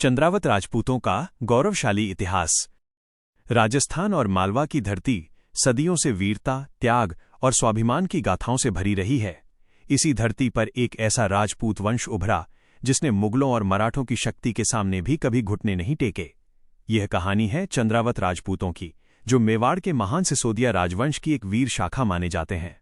चंद्रावत राजपूतों का गौरवशाली इतिहास। राजस्थान और मालवा की धरती सदियों से वीरता, त्याग और स्वाभिमान की गाथाओं से भरी रही है। इसी धरती पर एक ऐसा राजपूत वंश उभरा जिसने मुगलों और मराठों की शक्ति के सामने भी कभी घुटने नहीं टेके। यह कहानी है चंद्रावत राजपूतों की, जो मेवाड़ के महान सिसोदिया राजवंश की एक वीर शाखा माने जाते हैं।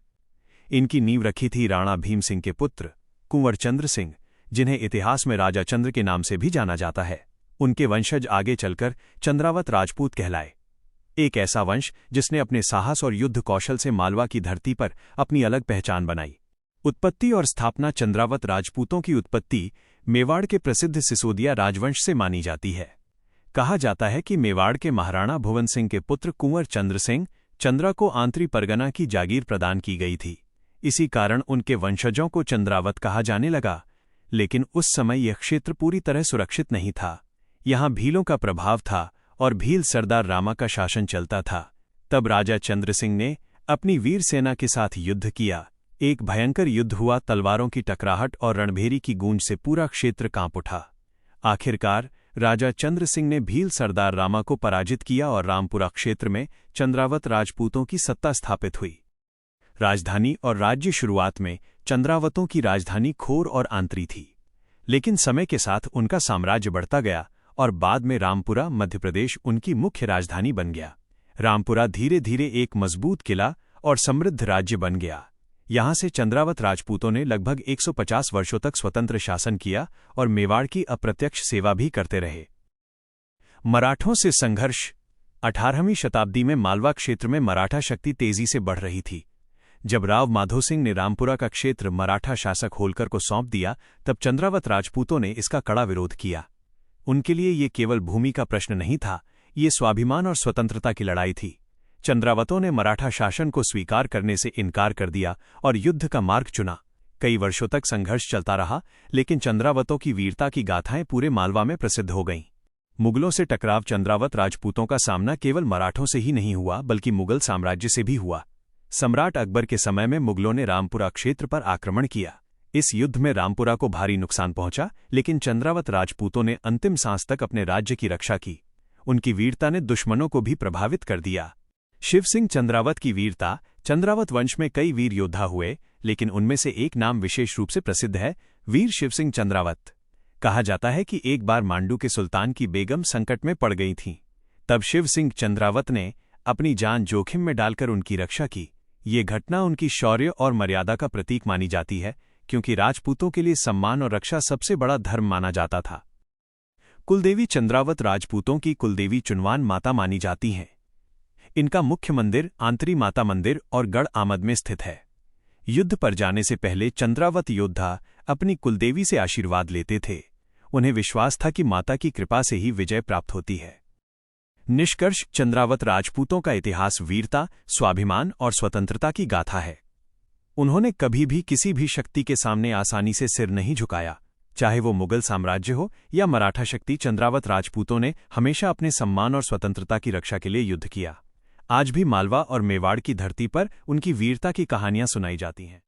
इनकी नींव रखी थी राणा भीम सिंह के पुत्र कुंवर चंद्र सिंह, जिन्हें इतिहास में राजा चंद्र के नाम से भी जाना जाता है। उनके वंशज आगे चलकर चंद्रावत राजपूत कहलाए। एक ऐसा वंश जिसने अपने साहस और युद्ध कौशल से मालवा की धरती पर अपनी अलग पहचान बनाई। उत्पत्ति और स्थापना। चंद्रावत राजपूतों की उत्पत्ति मेवाड़ के प्रसिद्ध सिसोदिया राजवंश से मानी जाती है। कहा जाता है कि मेवाड़ के महाराणा भुवन सिंह के पुत्र कुंवर चंद्र सिंह चंद्रा को आंतरी परगना की जागीर प्रदान की गई थी। इसी कारण उनके वंशजों को चंद्रावत कहा जाने लगा। लेकिन उस समय यह क्षेत्र पूरी तरह सुरक्षित नहीं था। यहां भीलों का प्रभाव था और भील सरदार रामा का शासन चलता था। तब राजा चंद्र सिंह ने अपनी वीर सेना के साथ युद्ध किया। एक भयंकर युद्ध हुआ। तलवारों की टकराहट और रणभेरी की गूंज से पूरा क्षेत्र कांप उठा। आखिरकार राजा चंद्र सिंह ने भील सरदार रामा को पराजित किया और रामपुरा क्षेत्र में चंद्रावत राजपूतों की सत्ता स्थापित हुई। राजधानी और राज्य। शुरुआत में चंद्रावतों की राजधानी खोर और आंतरी थी, लेकिन समय के साथ उनका साम्राज्य बढ़ता गया और बाद में रामपुरा मध्य प्रदेश उनकी मुख्य राजधानी बन गया। रामपुरा धीरे धीरे एक मजबूत किला और समृद्ध राज्य बन गया। यहां से चंद्रावत राजपूतों ने लगभग 150 वर्षों तक स्वतंत्र शासन किया और मेवाड़ की अप्रत्यक्ष सेवा भी करते रहे। मराठों से संघर्ष। 18वीं शताब्दी में मालवा क्षेत्र में मराठा शक्ति तेजी से बढ़ रही थी। जब राव माधो सिंह ने रामपुरा का क्षेत्र मराठा शासक होलकर को सौंप दिया, तब चंद्रावत राजपूतों ने इसका कड़ा विरोध किया। उनके लिए ये केवल भूमि का प्रश्न नहीं था, ये स्वाभिमान और स्वतंत्रता की लड़ाई थी। चंद्रावतों ने मराठा शासन को स्वीकार करने से इनकार कर दिया और युद्ध का मार्ग चुना। कई वर्षों तक संघर्ष चलता रहा, लेकिन चंद्रावतों की वीरता की गाथाएं पूरे मालवा में प्रसिद्ध हो गईं। मुगलों से टकराव। चंद्रावत राजपूतों का सामना केवल मराठों से ही नहीं हुआ, बल्कि मुगल साम्राज्य से भी हुआ। सम्राट अकबर के समय में मुगलों ने रामपुरा क्षेत्र पर आक्रमण किया। इस युद्ध में रामपुरा को भारी नुकसान पहुंचा, लेकिन चंद्रावत राजपूतों ने अंतिम सांस तक अपने राज्य की रक्षा की। उनकी वीरता ने दुश्मनों को भी प्रभावित कर दिया। शिव सिंह चंद्रावत की वीरता। चंद्रावत वंश में कई वीर योद्धा हुए, लेकिन उनमें से एक नाम विशेष रूप से प्रसिद्ध है, वीर शिव सिंह चंद्रावत। कहा जाता है कि एक बार मांडू के सुल्तान की बेगम संकट में पड़ गई थीं। तब शिव सिंह चंद्रावत ने अपनी जान जोखिम में डालकर उनकी रक्षा की। ये घटना उनकी शौर्य और मर्यादा का प्रतीक मानी जाती है, क्योंकि राजपूतों के लिए सम्मान और रक्षा सबसे बड़ा धर्म माना जाता था। कुलदेवी। चंद्रावत राजपूतों की कुलदेवी चुनवान माता मानी जाती हैं। इनका मुख्य मंदिर आंतरी माता मंदिर और गढ़ आमद में स्थित है। युद्ध पर जाने से पहले चंद्रावत योद्धा अपनी कुलदेवी से आशीर्वाद लेते थे। उन्हें विश्वास था कि माता की कृपा से ही विजय प्राप्त होती है। निष्कर्ष। चंद्रावत राजपूतों का इतिहास वीरता, स्वाभिमान और स्वतंत्रता की गाथा है। उन्होंने कभी भी किसी भी शक्ति के सामने आसानी से सिर नहीं झुकाया, चाहे वो मुगल साम्राज्य हो या मराठा शक्ति। चंद्रावत राजपूतों ने हमेशा अपने सम्मान और स्वतंत्रता की रक्षा के लिए युद्ध किया। आज भी मालवा और मेवाड़ की धरती पर उनकी वीरता की कहानियां सुनाई जाती हैं।